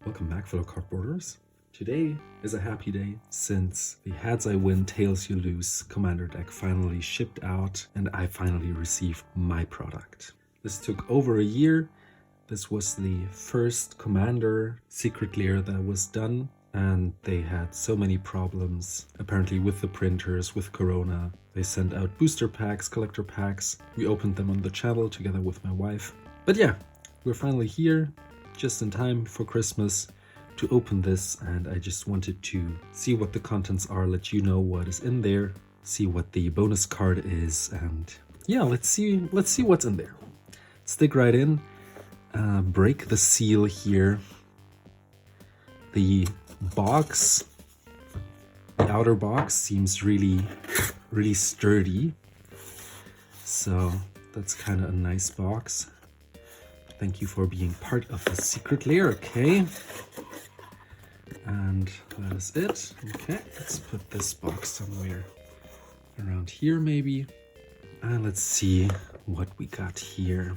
Welcome back, fellow cardboarders. Today is a happy day since the Heads I Win, Tails You Lose Commander deck finally shipped out and I finally received my product. This took over a year. This was the first Commander Secret Lair that was done, and they had so many problems apparently with the printers, with Corona. They sent out booster packs, collector packs. We opened them on the channel together with my wife. But yeah, we're finally here just in time for Christmas to open this, and I just wanted to see what the contents are, let you know what is in there, see what the bonus card is, and yeah, let's see what's in there. Stick right in, break the seal here. The box, the outer box seems really sturdy, so that's kind of a nice box. Thank you for being part of the Secret Lair, okay? And that is it. Okay, let's put this box somewhere around here maybe. And let's see what we got here.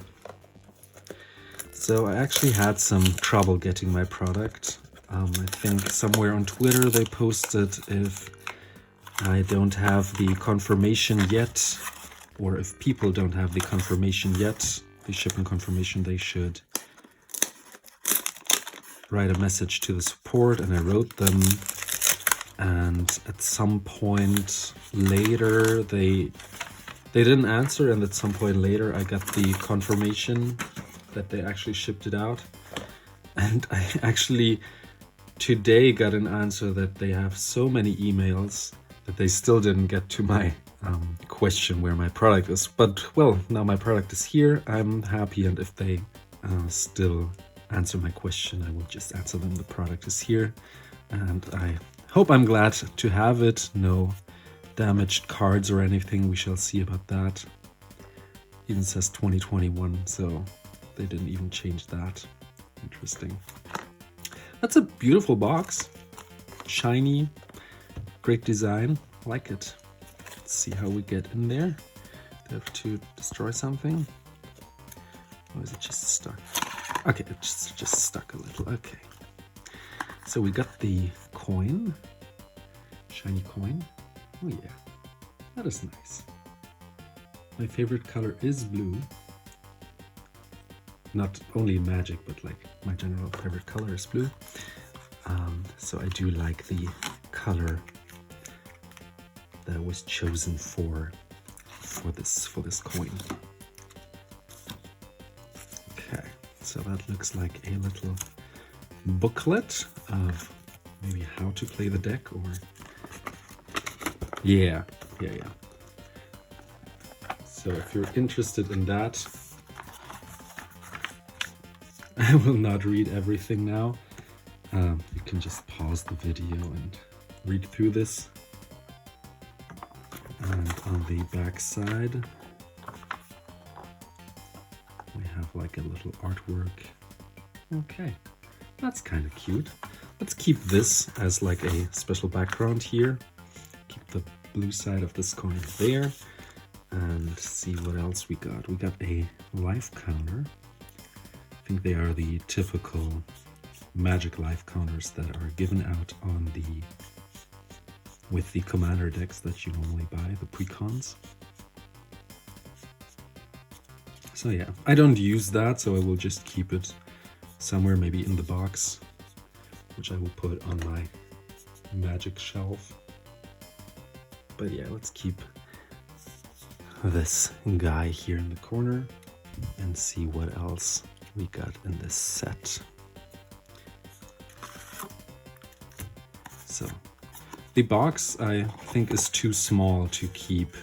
So I actually had some trouble getting my product. I think somewhere on Twitter they posted if I don't have the confirmation yet, or if people don't have the confirmation yet, the shipping confirmation, they should write a message to the support, and I wrote them, and at some point later they didn't answer, and at some point later I got the confirmation that they actually shipped it out. And I actually today got an answer that they have so many emails that they still didn't get to my question where my product is. But well, now my product is here. I'm happy, and if they still answer my question, I will just answer them. The product is here, and I hope I'm glad to have it. No damaged cards or anything. We shall see about that. Even says 2021, so they didn't even change that. Interesting. That's a beautiful box. Shiny, great design. Like it. Let's see how we get in there. Do I have to destroy something? Or is it just stuck? Okay, it's just stuck a little. Okay. So we got the coin. Shiny coin. Oh yeah. That is nice. My favorite color is blue. Not only in Magic, but like my general favorite color is blue. So I do like the color that was chosen for this coin. Okay, so that looks like a little booklet of maybe how to play the deck, or yeah. So if you're interested in that, I will not read everything now. You can just pause the video and read through this. And on the back side, we have like a little artwork. Okay, that's kind of cute. Let's keep this as like a special background here. Keep the blue side of this coin there, and see what else we got. We got a life counter. I think they are the typical Magic life counters that are given out on with the commander decks that you normally buy, the precons. So yeah, I don't use that, so I will just keep it somewhere, maybe in the box, which I will put on my Magic shelf. But yeah, let's keep this guy here in the corner and see what else we got in this set. So the box, I think, is too small to keep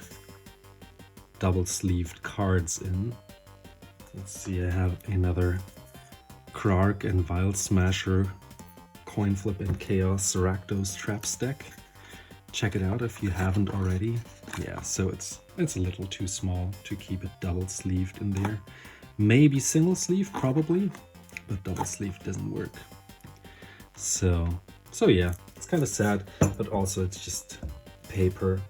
double-sleeved cards in. Let's see, I have another Krark and Vile Smasher Coin Flip and Chaos Rakdos Traps deck. Check it out if you haven't already. Yeah, so it's a little too small to keep it double-sleeved in there. Maybe single-sleeve, probably, but double-sleeve doesn't work. So yeah, it's kind of sad, but also it's just paper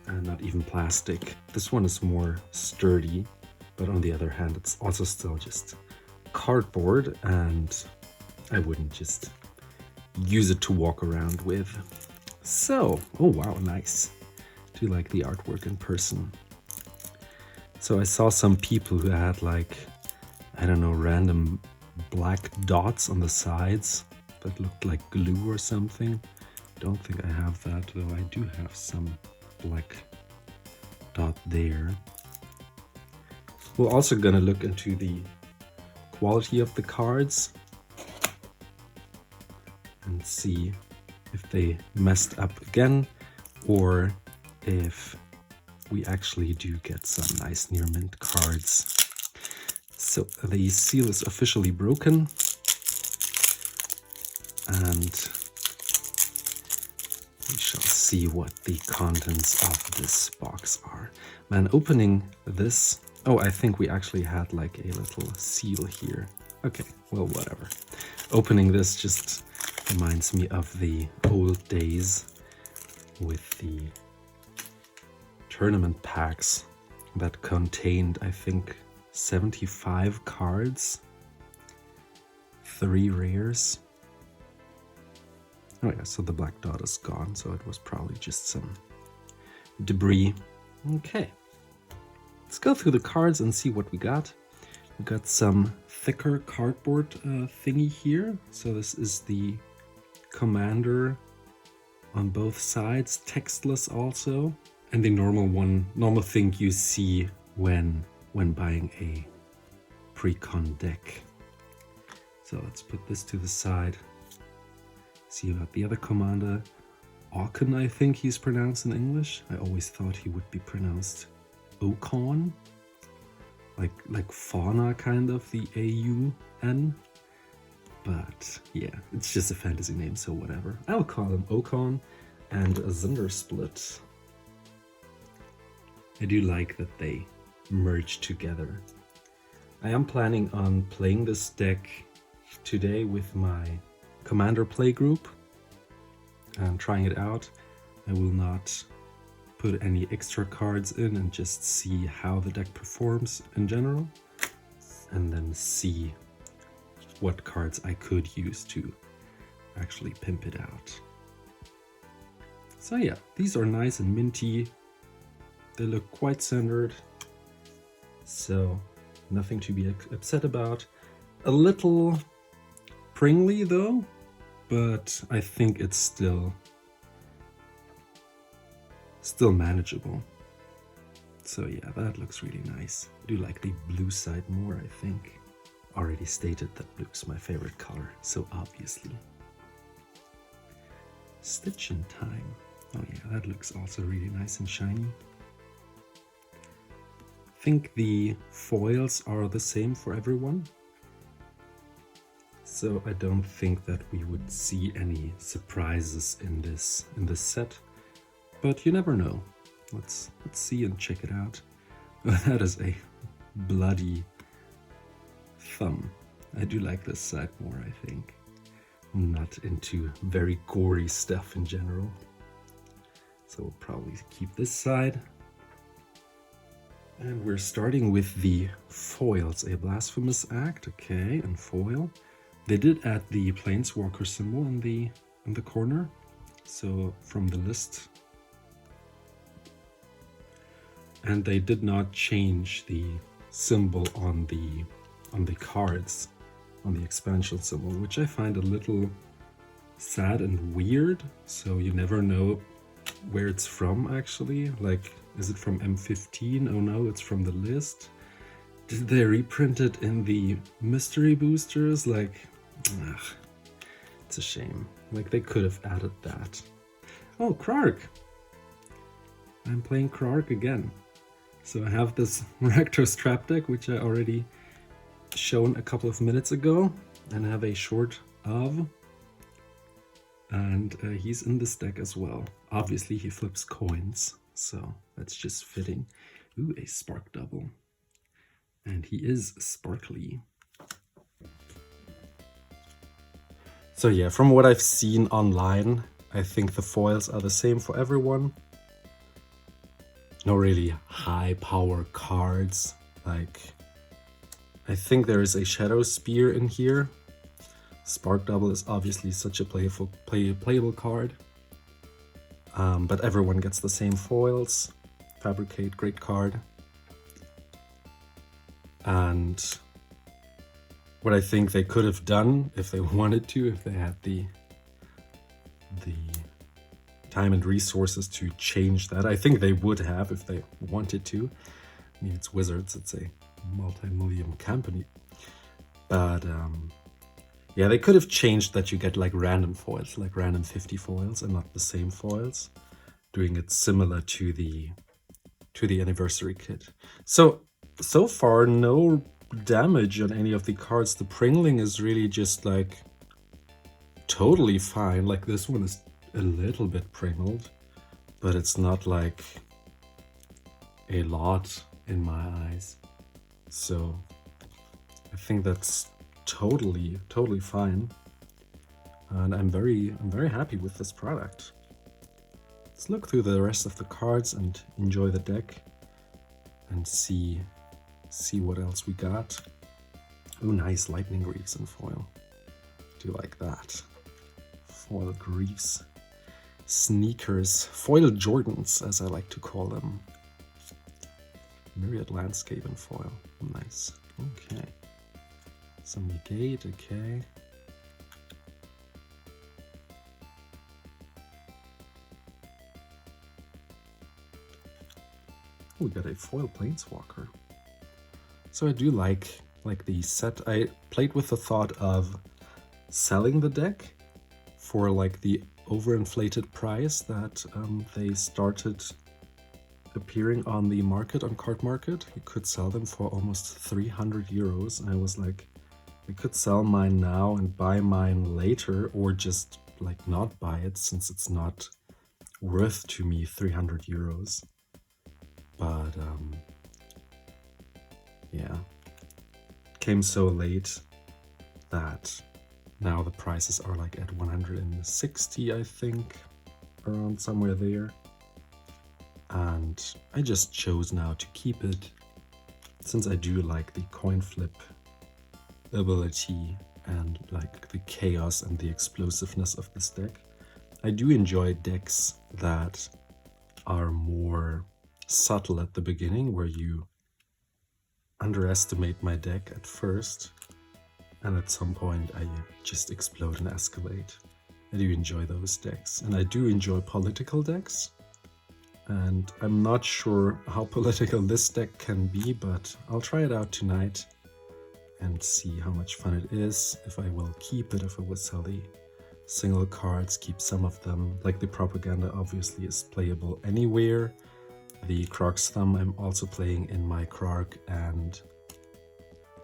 and not even plastic. This one is more sturdy, but on the other hand, it's also still just cardboard, and I wouldn't just use it to walk around with. So, oh wow, nice. Do you like the artwork in person? So I saw some people who had like, I don't know, random black dots on the sides that looked like glue or something. Don't think I have that, though I do have some black dot there. We're also gonna look into the quality of the cards and see if they messed up again or if we actually do get some nice near mint cards. So the seal is officially broken, and we shall see what the contents of this box are. Man, opening this, oh, I think we actually had like a little seal here. Okay, well, whatever. Opening this just reminds me of the old days with the tournament packs that contained, I think, 75 cards, 3 rares. Oh yeah, so the black dot is gone, so it was probably just some debris. Okay, let's go through the cards and see what we got. We got some thicker cardboard thingy here. So this is the commander on both sides, textless also. And the normal thing you see when buying a pre-con deck. So let's put this to the side. See about the other commander, Okaun, I think he's pronounced in English. I always thought he would be pronounced Okaun, like fauna kind of, the A-U-N. But yeah, it's just a fantasy name, so whatever. I'll call him Okaun and Zndrsplt. I do like that they merge together. I am planning on playing this deck today with my Commander play group and trying it out. I will not put any extra cards in and just see how the deck performs in general, and then see what cards I could use to actually pimp it out. So yeah, these are nice and minty. They look quite centered, so nothing to be upset about. A little pringly though, but I think it's still manageable. So yeah, that looks really nice. I do like the blue side more, I think. Already stated that blue's my favorite color, so obviously. Stitch in Time. Oh yeah, that looks also really nice and shiny. I think the foils are the same for everyone. So I don't think that we would see any surprises in this set, but you never know. Let's see and check it out. That is a bloody thumb. I do like this side more, I think. I'm not into very gory stuff in general, so we'll probably keep this side. And we're starting with the foils. A Blasphemous Act, okay, and foil. They did add the Planeswalker symbol in the corner, so from the list. And they did not change the symbol on the cards, on the expansion symbol, which I find a little sad and weird. So you never know where it's from actually. Like, is it from M15? Oh no, it's from the list. Did they reprint it in the mystery boosters? Like, ugh, it's a shame. Like, they could have added that. Oh, Krark! I'm playing Krark again. So I have this Rakdos Trap deck, which I already shown a couple of minutes ago, and I have a short of. And he's in this deck as well. Obviously, he flips coins, so that's just fitting. Ooh, a Spark Double. And he is sparkly. So yeah, from what I've seen online, I think the foils are the same for everyone. No really high power cards, like I think there is a Shadow Spear in here. Spark Double is obviously such a playable card. But everyone gets the same foils. Fabricate, great card. And what I think they could have done if they wanted to, if they had the time and resources to change that. I think they would have if they wanted to. I mean, it's Wizards, it's a multi-million company. But yeah, they could have changed that you get like random foils, like random 50 foils and not the same foils, doing it similar to the anniversary kit. So far, no damage on any of the cards. The Pringling is really just like totally fine. Like this one is a little bit pringled, but it's not like a lot in my eyes. So I think that's totally fine. And I'm very happy with this product. Let's look through the rest of the cards and enjoy the deck and see what else we got. Oh, nice Lightning Greaves in foil. Do like that. Foil Greaves. Sneakers. Foil Jordans, as I like to call them. Myriad Landscape in foil. Nice. Okay. Some negate, okay. We got a foil Planeswalker. So I do like the set. I played with the thought of selling the deck for like the overinflated price that they started appearing on the market, on CardMarket. You could sell them for almost 300 euros. And I was like, I could sell mine now and buy mine later, or just like not buy it since it's not worth to me 300 euros. But yeah, it came so late that now the prices are like at 160, I think, around somewhere there. And I just chose now to keep it, since I do like the coin flip ability and like the chaos and the explosiveness of this deck. I do enjoy decks that are more subtle at the beginning, where you underestimate my deck at first and at some point I just explode and escalate. I do enjoy those decks, and I do enjoy political decks. And I'm not sure how political this deck can be, but I'll try it out tonight and see how much fun it is, if I will keep it, if I will sell the single cards, keep some of them. Like the Propaganda obviously is playable anywhere. The Croc's Thumb I'm also playing in my Croc and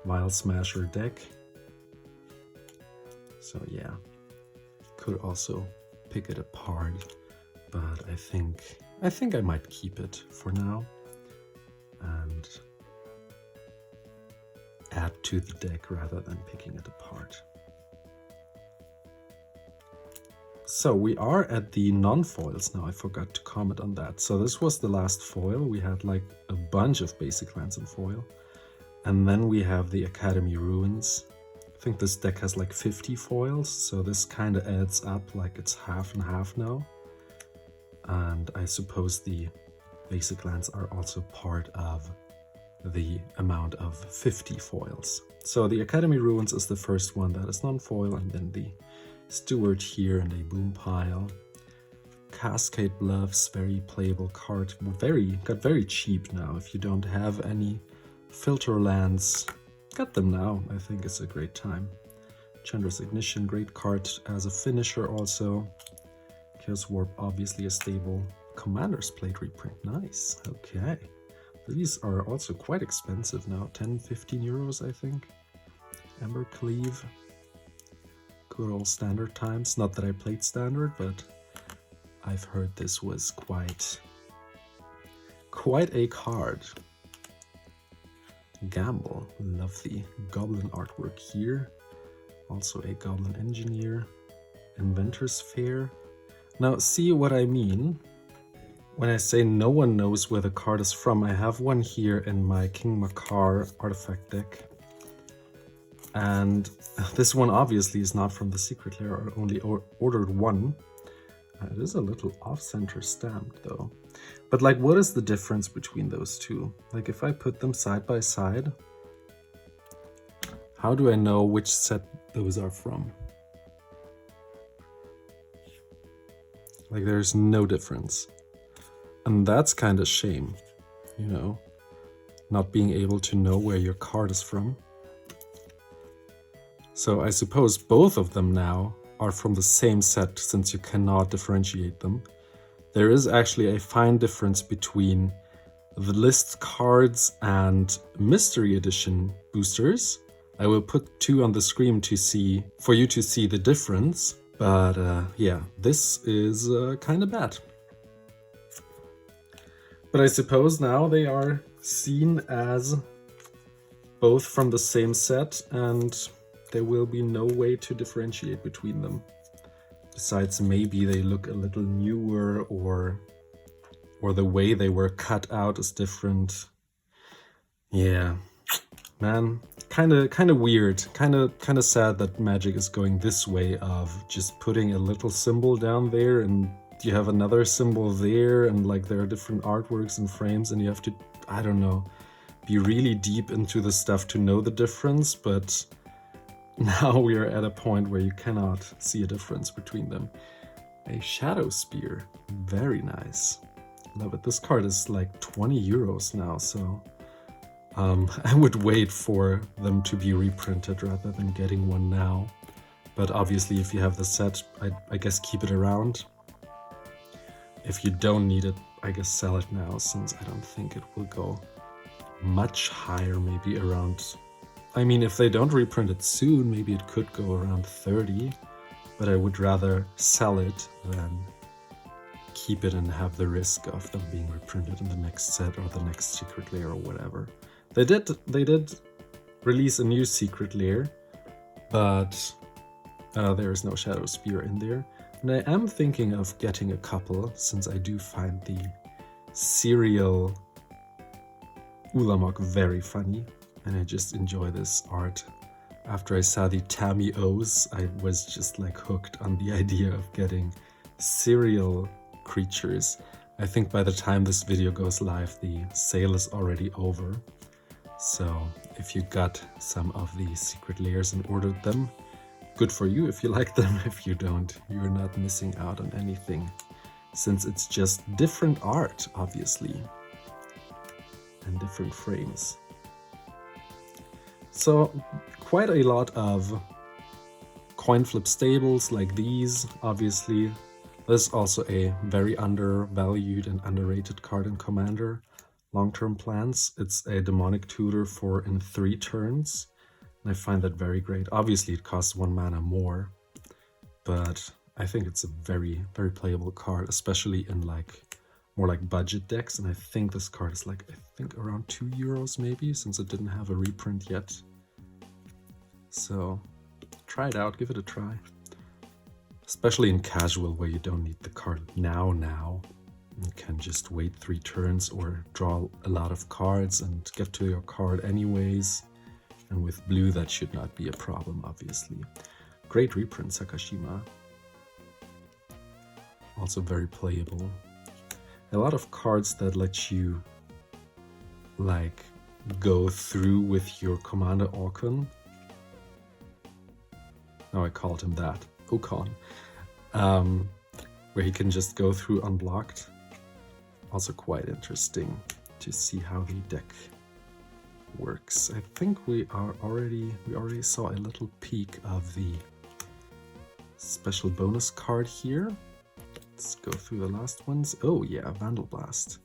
Vial Smasher deck. So yeah, could also pick it apart, but I think I might keep it for now and add to the deck rather than picking it apart. So we are at the non-foils now. I forgot to comment on that. So this was the last foil. We had like a bunch of basic lands in foil. And then we have the Academy Ruins. I think this deck has like 50 foils, so this kind of adds up, like it's half and half now. And I suppose the basic lands are also part of the amount of 50 foils. So the Academy Ruins is the first one that is non-foil, and then the Steward here and a Boom Pile. Cascade Bluffs, very playable card. Got very cheap now. If you don't have any filter lands, get them now. I think it's a great time. Chandra's Ignition, great card as a finisher also. Chaos Warp, obviously a stable. Commander's Plate reprint, nice. Okay. These are also quite expensive now, 10-15 euros I think. Ember Cleave. Good old Standard times. Not that I played Standard, but I've heard this was quite a card. Gamble, love the Goblin artwork here. Also a Goblin Engineer. Inventor's Fair. Now see what I mean when I say no one knows where the card is from. I have one here in my King Makar artifact deck. And this one obviously is not from the Secret Lair. I only ordered one. It is a little off-center stamped though. But like, what is the difference between those two? Like, if I put them side by side, how do I know which set those are from? Like, there's no difference. And that's kind of shame, you know, not being able to know where your card is from. So I suppose both of them now are from the same set, since you cannot differentiate them. There is actually a fine difference between the list cards and mystery edition boosters. I will put two on the screen to see, for you to see the difference. But yeah, this is kind of bad. But I suppose now they are seen as both from the same set, and there will be no way to differentiate between them. Besides, maybe they look a little newer, or the way they were cut out is different. Yeah, man, kind of weird, kind of sad that Magic is going this way of just putting a little symbol down there, and you have another symbol there, and like there are different artworks and frames, and you have to, I don't know, be really deep into the stuff to know the difference. But now we are at a point where you cannot see a difference between them. A Shadow Spear, very nice. Love it. This card is like 20 euros now, so I would wait for them to be reprinted rather than getting one now. But obviously, if you have the set, I guess keep it around. If you don't need it, I guess sell it now, since I don't think it will go much higher, maybe around... I mean, if they don't reprint it soon, maybe it could go around 30, but I would rather sell it than keep it and have the risk of them being reprinted in the next set or the next Secret Lair or whatever. They did release a new Secret Lair, but there is no Shadow Spear in there. And I am thinking of getting a couple, since I do find the serial Ulamog very funny. And I just enjoy this art. After I saw the Tammy O's, I was just like hooked on the idea of getting serial creatures. I think by the time this video goes live, the sale is already over. So if you got some of the Secret Lairs and ordered them, good for you if you like them. If you don't, you're not missing out on anything, since it's just different art, obviously, and different frames. So quite a lot of coin flip stables like these, obviously. There's also a very undervalued and underrated card in Commander, Long-Term Plans. It's a demonic tutor for in 3 turns, and I find that very great. Obviously it costs 1 mana more, but I think it's a very, very playable card, especially in like more like budget decks. And I think this card is like, I think around 2 euros maybe, since it didn't have a reprint yet. So try it out, give it a try. Especially in casual, where you don't need the card now. You can just wait 3 turns or draw a lot of cards and get to your card anyways. And with blue, that should not be a problem, obviously. Great reprint, Sakashima. Also very playable. A lot of cards that let you like go through with your Commander Okaun. No, I called him that. Okaun. Where he can just go through unblocked. Also quite interesting to see how the deck works. I think we already saw a little peek of the special bonus card here. Let's go through the last ones. Oh yeah, Vandal Blast.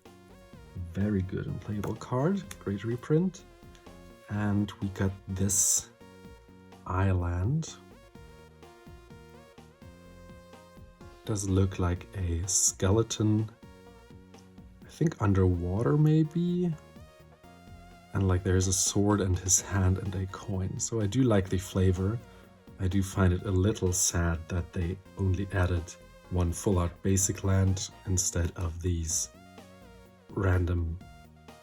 Very good and playable card. Great reprint. And we got this Island. Does look like a skeleton. I think underwater maybe. And like there's a sword and his hand and a coin. So I do like the flavor. I do find it a little sad that they only added 1 full art basic land instead of these random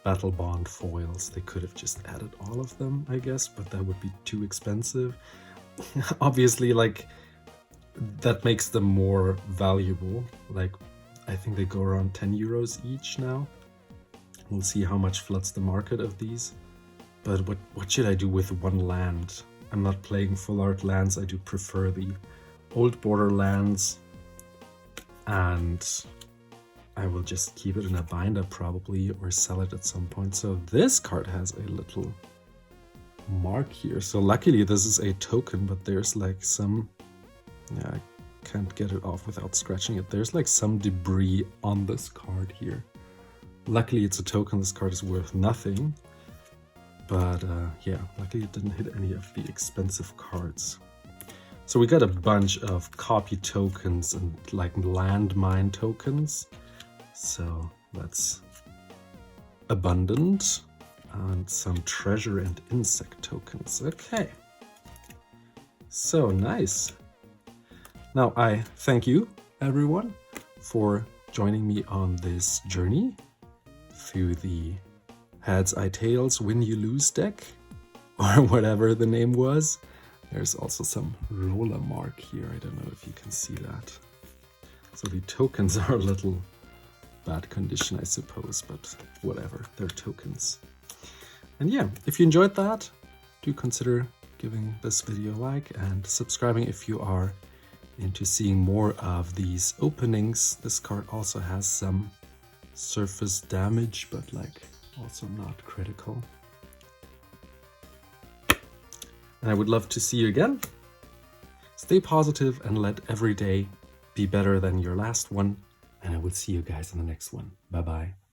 Battle Bond foils. They could have just added all of them, I guess, but that would be too expensive. Obviously, like, that makes them more valuable. Like, I think they go around 10 euros each now. We'll see how much floods the market of these. But what should I do with one land? I'm not playing full art lands. I do prefer the old border lands. And I will just keep it in a binder probably, or sell it at some point. So this card has a little mark here. So luckily this is a token, but there's like some, yeah, I can't get it off without scratching it. There's like some debris on this card here. Luckily it's a token. This card is worth nothing. But yeah, luckily it didn't hit any of the expensive cards. So we got a bunch of copy tokens and like landmine tokens. So that's abundant. And some treasure and insect tokens. Okay. So nice. Now I thank you, everyone, for joining me on this journey through the Heads I Tails Win You Lose deck, or whatever the name was. There's also some roller mark here. I don't know if you can see that. So the tokens are a little bad condition, I suppose, but whatever, they're tokens. And yeah, if you enjoyed that, do consider giving this video a like and subscribing if you are into seeing more of these openings. This card also has some surface damage, but like also not critical. And I would love to see you again. Stay positive and let every day be better than your last one. And I will see you guys in the next one. Bye bye.